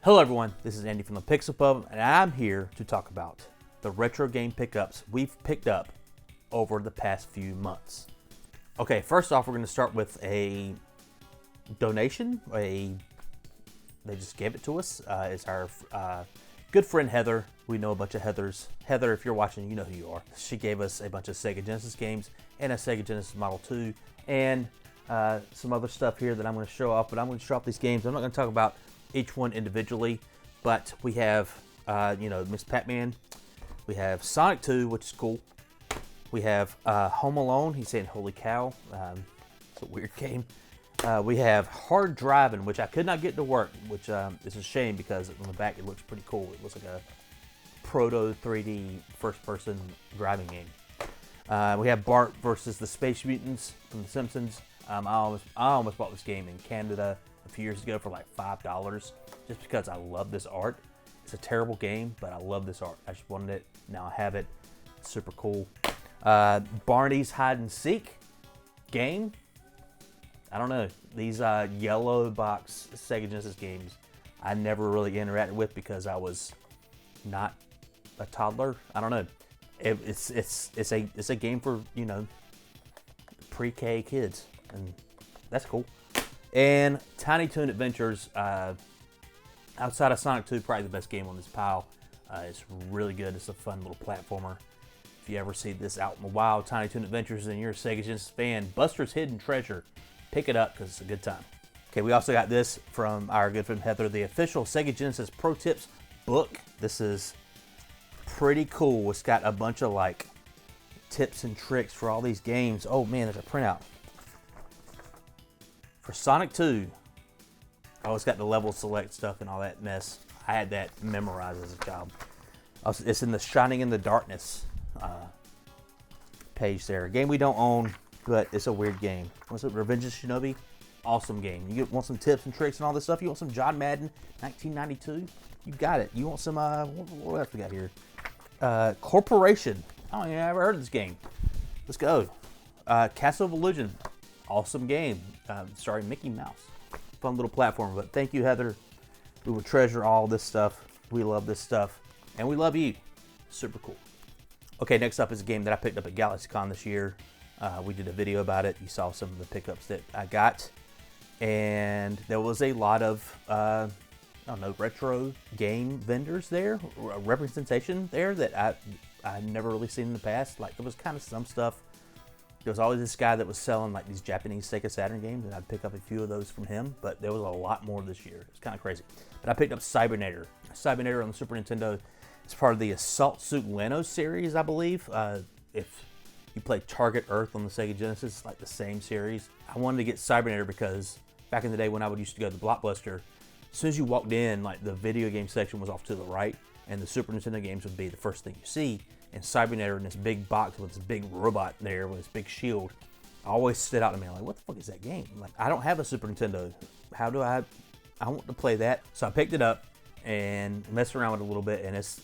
Hello everyone, this is Andy from the Pixel Pub, and I'm here to talk about the retro game pickups we've picked up over the past few months. Okay, first off, we're going to start with a donation. They just gave it to us. It's our good friend Heather. We know a bunch of Heathers. Heather, if you're watching, you know who you are. She gave us a bunch of Sega Genesis games and a Sega Genesis Model 2 and some other stuff here that I'm going to show off. But I'm going to show off these games. I'm not going to talk about each one individually, but we have, Miss Pac-Man. We have Sonic 2, which is cool. We have Home Alone. He's saying, holy cow. It's a weird game. We have Hard Driving, which I could not get to work, which is a shame because on the back it looks pretty cool. It looks like a proto 3D first-person driving game. We have Bart versus the Space Mutants from The Simpsons. I almost bought this game in Canada a few years ago for like $5 just because I love this art. It's a terrible game, but I love this art. I just wanted it. Now I have it. It's super cool. Barney's Hide and Seek game. I don't know. These yellow box Sega Genesis games I never really interacted with because I was not a toddler. I don't know. It's a game for, pre-K kids, and that's cool. And Tiny Toon Adventures, outside of Sonic 2, probably the best game on this pile. It's really good. It's a fun little platformer. If you ever see this out in the wild, Tiny Toon Adventures, and you're a Sega Genesis fan, Buster's Hidden Treasure, pick it up because it's a good time. Okay, we also got this from our good friend Heather, the official Sega Genesis Pro Tips book. This is pretty cool. It's got a bunch of like tips and tricks for all these games. Oh man, there's a printout. For Sonic 2, it's got the level select stuff and all that mess. I had that memorized as a child. It's in the Shining in the Darkness page there. A game we don't own, but it's a weird game. What's it? Revenge of Shinobi? Awesome game. Want some tips and tricks and all this stuff? You want some John Madden 1992? You got it. You want some, what else we got here? Corporation. I don't even ever heard of this game. Let's go. Castle of Illusion. Awesome game. Starring Mickey Mouse. Fun little platform. But thank you, Heather. We will treasure all this stuff. We love this stuff. And we love you. Super cool. Okay, next up is a game that I picked up at GalaxyCon this year. We did a video about it. You saw some of the pickups that I got. And there was a lot of, retro game vendors there. Representation there that I've never really seen in the past. Like, there was kind of some stuff. There was always this guy that was selling like these Japanese Sega Saturn games, and I'd pick up a few of those from him, but there was a lot more this year. It's kind of crazy. But I picked up Cybernator. Cybernator on the Super Nintendo. It's part of the Assault Suit Leno series, I believe. If you play Target Earth on the Sega Genesis, it's like the same series. I wanted to get Cybernator because back in the day when I used to go to the Blockbuster, as soon as you walked in, like the video game section was off to the right, and the Super Nintendo games would be the first thing you see. And Cybernator in this big box with this big robot there with this big shield always stood out to me. I'm like, what the fuck is that game? I'm like, I don't have a Super Nintendo. How do I want to play that? So I picked it up and messed around with it a little bit, and it's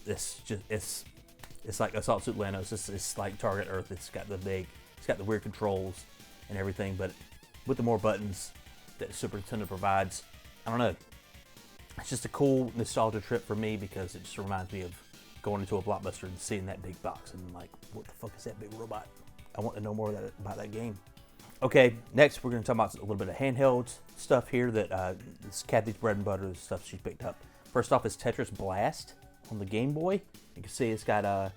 like Assault Suit Leno. It's like Target Earth. It's got the weird controls and everything, but with the more buttons that the Super Nintendo provides, I don't know. It's just a cool nostalgia trip for me because it just reminds me of going into a Blockbuster and seeing that big box and like, what the fuck is that big robot? I want to know more about that game. Okay, next we're going to talk about a little bit of handheld stuff here that it's Kathy's bread and butter, the stuff she picked up. First off is Tetris Blast on the Game Boy. You can see it's got a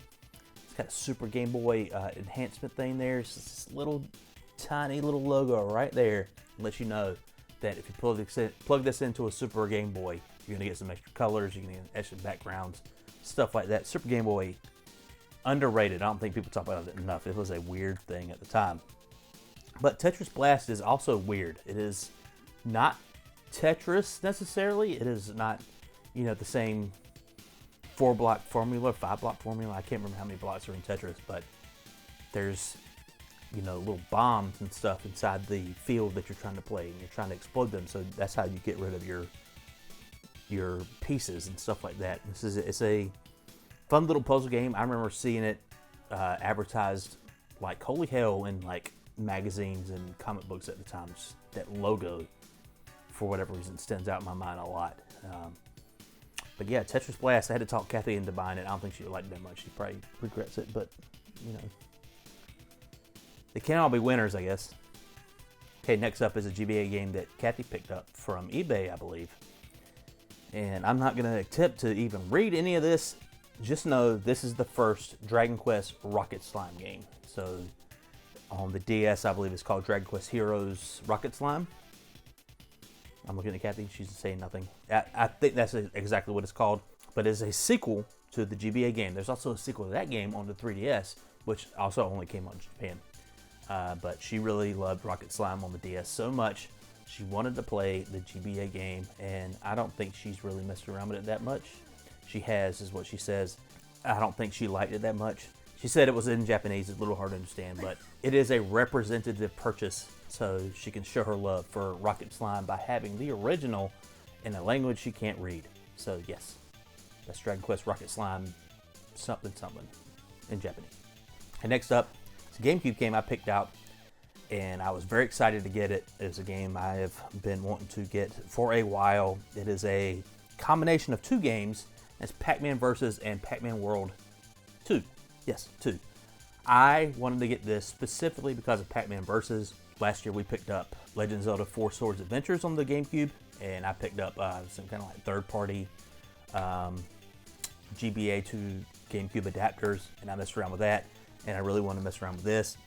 Super Game Boy enhancement thing there. It's this little tiny little logo right there. It lets you know that if you plug this into a Super Game Boy, you're going to get some extra colors, you're going to get extra backgrounds, stuff like that. Super Game Boy, underrated. I don't think people talk about it enough. It was a weird thing at the time. But Tetris Blast is also weird. It is not Tetris necessarily. It is not, the same 4-block formula, 5-block formula. I can't remember how many blocks are in Tetris, but there's, little bombs and stuff inside the field that you're trying to play, and you're trying to explode them. So that's how you get rid of your pieces and stuff like that. It's a fun little puzzle game. I remember seeing it advertised like holy hell in like magazines and comic books at the time. Just that logo, for whatever reason, stands out in my mind a lot. But yeah, Tetris Blast, I had to talk Kathy into buying it. I don't think she would like it that much. She probably regrets it, but, you know. They can't all be winners, I guess. Okay, next up is a GBA game that Kathy picked up from eBay, I believe. And I'm not going to attempt to even read any of this. Just know this is the first Dragon Quest Rocket Slime game. So on the DS, I believe it's called Dragon Quest Heroes Rocket Slime. I'm looking at Kathy, she's saying nothing. I think that's exactly what it's called, but it's a sequel to the GBA game. There's also a sequel to that game on the 3DS, which also only came out in Japan. But she really loved Rocket Slime on the DS so much, she wanted to play the GBA game, and I don't think she's really messed around with it that much. She has, is what she says. I don't think she liked it that much. She said it was in Japanese, it's a little hard to understand, but it is a representative purchase, so she can show her love for Rocket Slime by having the original in a language she can't read. So yes, that's Dragon Quest Rocket Slime something something in Japanese. And next up, it's a GameCube game I picked out, and I was very excited to get it. It's a game I have been wanting to get for a while. It is a combination of two games. It's Pac-Man Versus and Pac-Man World 2. Yes, 2. I wanted to get this specifically because of Pac-Man Versus. Last year we picked up Legend of Zelda 4 Swords Adventures on the GameCube, and I picked up some kind of like third-party GBA to GameCube adapters, and I messed around with that, and I really want to mess around with this.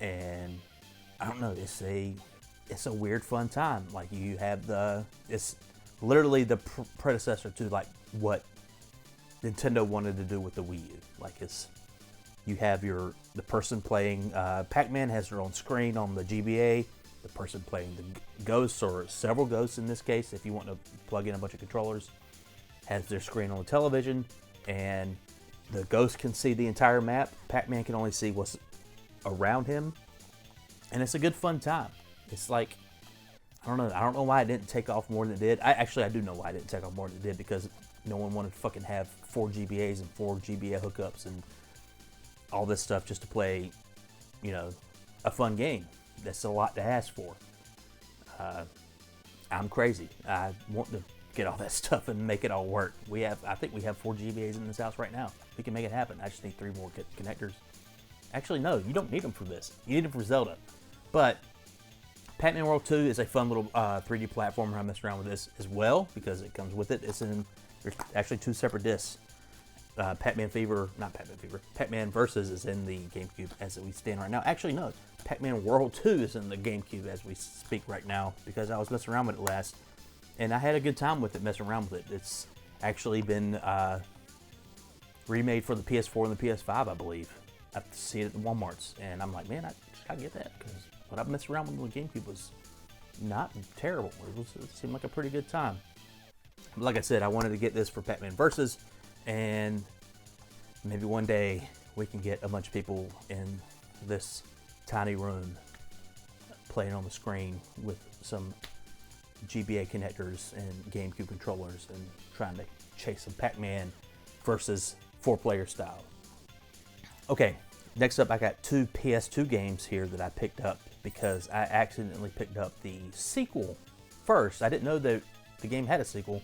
And I don't know, it's a weird fun time. Like, you have it's literally the predecessor to like what Nintendo wanted to do with the Wii U. Like, you have the person playing Pac-Man has their own screen on the GBA. The person playing the ghosts, or several ghosts in this case, if you want to plug in a bunch of controllers, has their screen on the television, and the ghost can see the entire map. Pac-Man can only see what's around him, and it's a good fun time. It's like, I don't know why it didn't take off more than it did. I do know why it didn't take off more than it did, because no one wanted to fucking have 4 GBAs and 4 GBA hookups and all this stuff just to play, you know, a fun game. That's a lot to ask for. I'm crazy. I want to get all that stuff and make it all work. I think we have 4 GBAs in this house right now. We can make it happen. I just need 3 more connectors. Actually, no, you don't need them for this. You need them for Zelda. But Pac-Man World 2 is a fun little 3D platformer. I messed around with this as well because it comes with it. There's actually 2 separate discs. Pac-Man Versus is in the GameCube as we stand right now. Actually, no, Pac-Man World 2 is in the GameCube as we speak right now, because I was messing around with it last, and I had a good time with it, messing around with it. It's actually been remade for the PS4 and the PS5, I believe. I see it at the Walmarts, and I'm like, man, I just gotta get that, because what I've messed around with on the GameCube was not terrible. It seemed like a pretty good time. But like I said, I wanted to get this for Pac-Man Versus, and maybe one day we can get a bunch of people in this tiny room playing on the screen with some GBA connectors and GameCube controllers and trying to chase some Pac-Man Versus 4-player style. Okay, next up I got 2 PS2 games here that I picked up because I accidentally picked up the sequel first. I didn't know that the game had a sequel,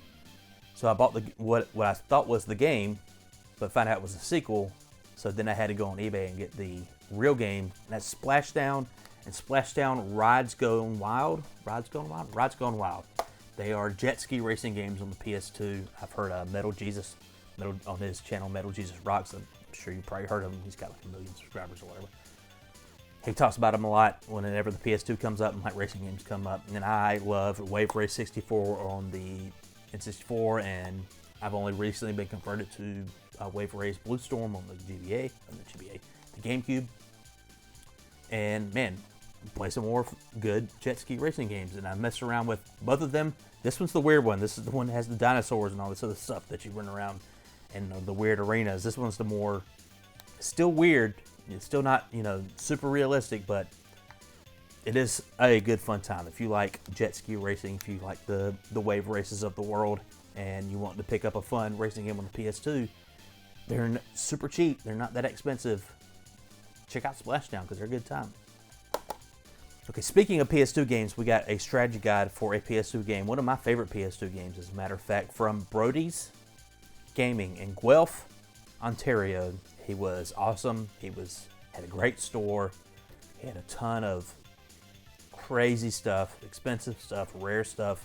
so I bought what I thought was the game, but found out it was a sequel. So then I had to go on eBay and get the real game, and that's Splashdown and Splashdown Rides Gone Wild. Rides Gone Wild. They are jet ski racing games on the PS2. I've heard Metal on his channel, Metal Jesus Rocks. I'm sure you probably heard of him. He's got like 1 million subscribers or whatever. He talks about them a lot whenever the PS2 comes up and like racing games come up. And I love Wave Race 64 on the N64, and I've only recently been converted to Wave Race Blue Storm on the GBA, the GameCube. And man, play some more good jet ski racing games, and I messed around with both of them. This one's the weird one. This is the one that has the dinosaurs and all this other stuff that you run around in the weird arenas. This one's the more, still weird. It's still not, super realistic, but it is a good fun time. If you like jet ski racing, if you like the wave races of the world, and you want to pick up a fun racing game on the PS2, they're super cheap. They're not that expensive. Check out Splashdown because they're a good time. Okay, speaking of PS2 games, we got a strategy guide for a PS2 game. One of my favorite PS2 games, as a matter of fact, from Brody's Gaming in Guelph, Ontario. He was awesome. Had a great store. He had a ton of crazy stuff, expensive stuff, rare stuff.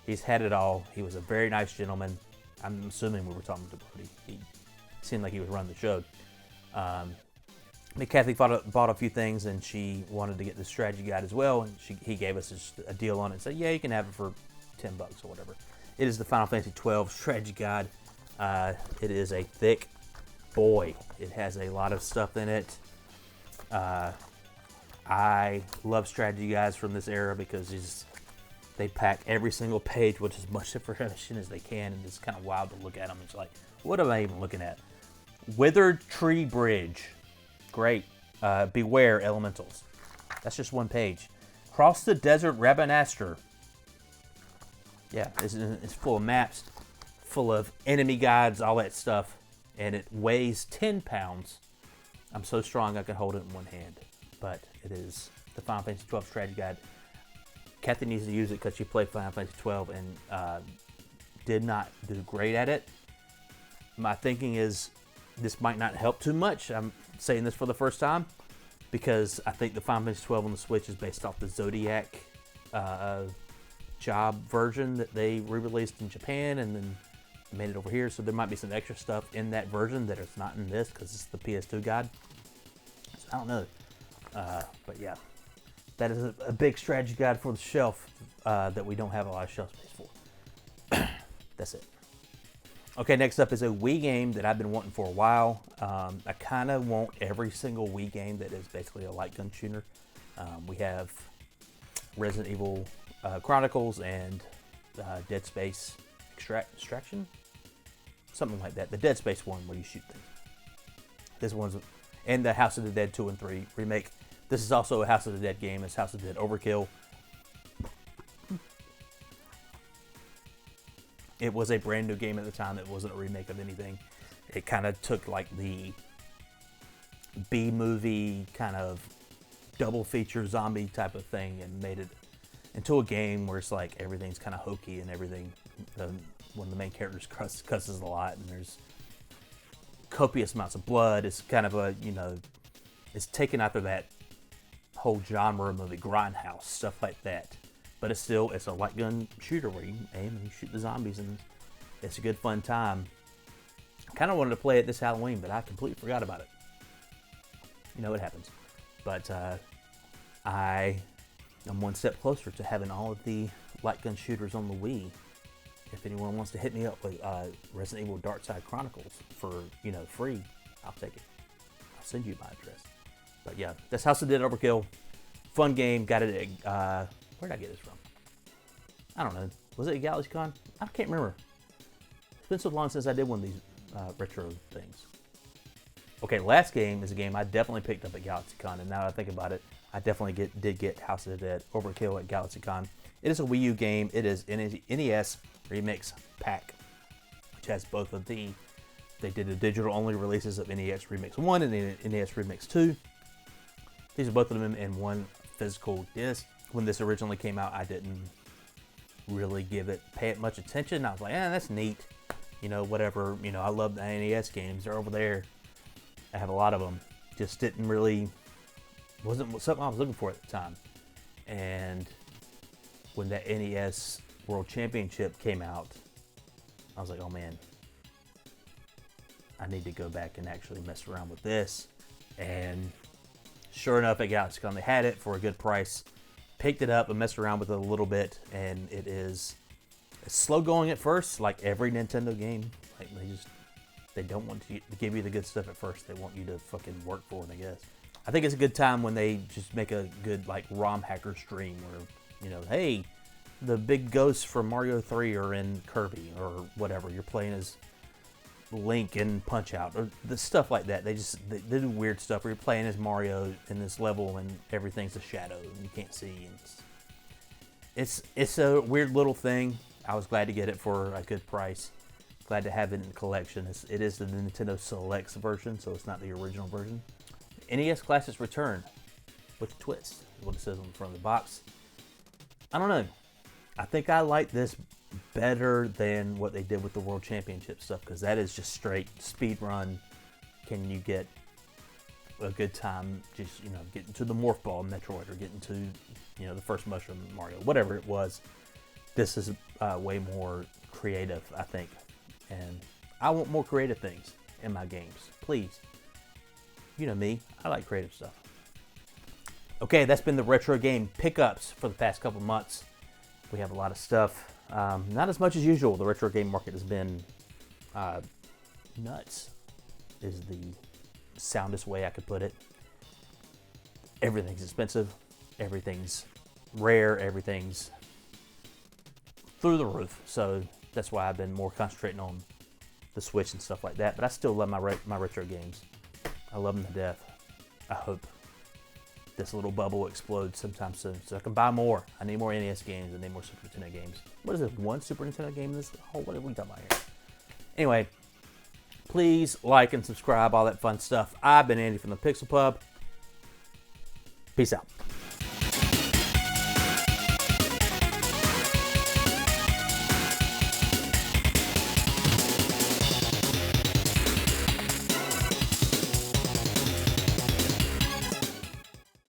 He's had it all. He was a very nice gentleman. I'm assuming we were talking to Brody. He seemed like he was running the show. Kathy bought a few things, and she wanted to get the strategy guide as well. And he gave us a deal on it and said, yeah, you can have it for $10 or whatever. It is the Final Fantasy 12 strategy guide. It is a thick boy. It has a lot of stuff in it. I love strategy guides from this era because they pack every single page with as much information as they can, and it's kind of wild to look at them. It's like, what am I even looking at? Withered Tree Bridge. Great. Beware elementals. That's just one page. Cross the Desert Rabanastre. Yeah, it's full of maps, full of enemy guides, all that stuff. And it weighs 10 pounds. I'm so strong I can hold it in one hand. But it is the Final Fantasy 12 strategy guide. Kathy needs to use it because she played Final Fantasy 12 and did not do great at it. My thinking is this might not help too much. I'm saying this for the first time because I think the Final Fantasy 12 on the Switch is based off the Zodiac job version that they re-released in Japan and then made it over here. So there might be some extra stuff in that version that is not in this because it's the PS2 guide. So I don't know. But yeah, that is a big strategy guide for the shelf that we don't have a lot of shelf space for. That's it. Okay, next up is a Wii game that I've been wanting for a while. I kind of want every single Wii game that is basically a light gun shooter. We have Resident Evil Chronicles and Dead Space Extraction? Something like that. The Dead Space one where you shoot things. This one's, and the House of the Dead 2 and 3 remake. This is also a House of the Dead game. It's House of the Dead Overkill. It was a brand new game at the time. It wasn't a remake of anything. It kind of took like the B-movie kind of double feature zombie type of thing and made it into a game where it's like everything's kind of hokey and everything. One of the main characters cusses a lot and there's copious amounts of blood. It's kind of a, it's taken after that whole genre movie, Grindhouse, stuff like that. But it's a light gun shooter where you aim and you shoot the zombies, and it's a good fun time. I kind of wanted to play it this Halloween, but I completely forgot about it. It happens. But I am one step closer to having all of the light gun shooters on the Wii. If anyone wants to hit me up with Resident Evil Dark Side Chronicles for, free, I'll take it. I'll send you my address. But yeah, that's House of the Dead Overkill. Fun game. Got it at, where did I get this from? I don't know. Was it at GalaxyCon? I can't remember. It's been so long since I did one of these retro things. Okay, last game is a game I definitely picked up at GalaxyCon, and now that I think about it, I definitely did get House of the Dead Overkill at GalaxyCon. It is a Wii U game. It is NES Remix Pack, which has both of they did the digital-only releases of NES Remix 1 and NES Remix 2. These are both of them in one physical disc. When this originally came out, I didn't really pay it much attention. I was like, that's neat. Whatever. I love the NES games. They're over there. I have a lot of them. Just wasn't something I was looking for at the time. And when that NES World Championship came out, I was like, oh man, I need to go back and actually mess around with this. And sure enough, at GalaxyCon, they had it for a good price. Picked it up and messed around with it a little bit, and it's slow going at first, like every Nintendo game. Like they don't want to give you the good stuff at first. They want you to fucking work for it, I guess. I think it's a good time when they just make a good like ROM hacker stream where, hey, the big ghosts from Mario 3 are in Kirby or whatever. You're playing as Link and Punch-Out or the stuff like that. They do weird stuff where you're playing as Mario in this level and everything's a shadow and you can't see. And it's a weird little thing. I was glad to get it for a good price. Glad to have it in the collection. It is the Nintendo Selects version, so it's not the original version. NES Classics return with a twist. what it says on the front of the box. I don't know. I think I like this better than what they did with the World Championship stuff, because that is just straight speed run. Can you get a good time just, getting to the Morph Ball Metroid, or getting to, the first Mushroom Mario, whatever it was. This is way more creative, I think. And I want more creative things in my games. Please. You know me, I like creative stuff. Okay, that's been the retro game pickups for the past couple months. We have a lot of stuff. Not as much as usual. The retro game market has been nuts, is the soundest way I could put it. Everything's expensive. Everything's rare. Everything's through the roof. So that's why I've been more concentrating on the Switch and stuff like that. But I still love my retro games. I love them to death. I hope this little bubble explodes sometime soon so I can buy more. I need more NES games. I need more Super Nintendo games. What is this? One Super Nintendo game in this whole? What are we talking about here? Anyway, please like and subscribe, all that fun stuff. I've been Andy from the Pixel Pub. Peace out.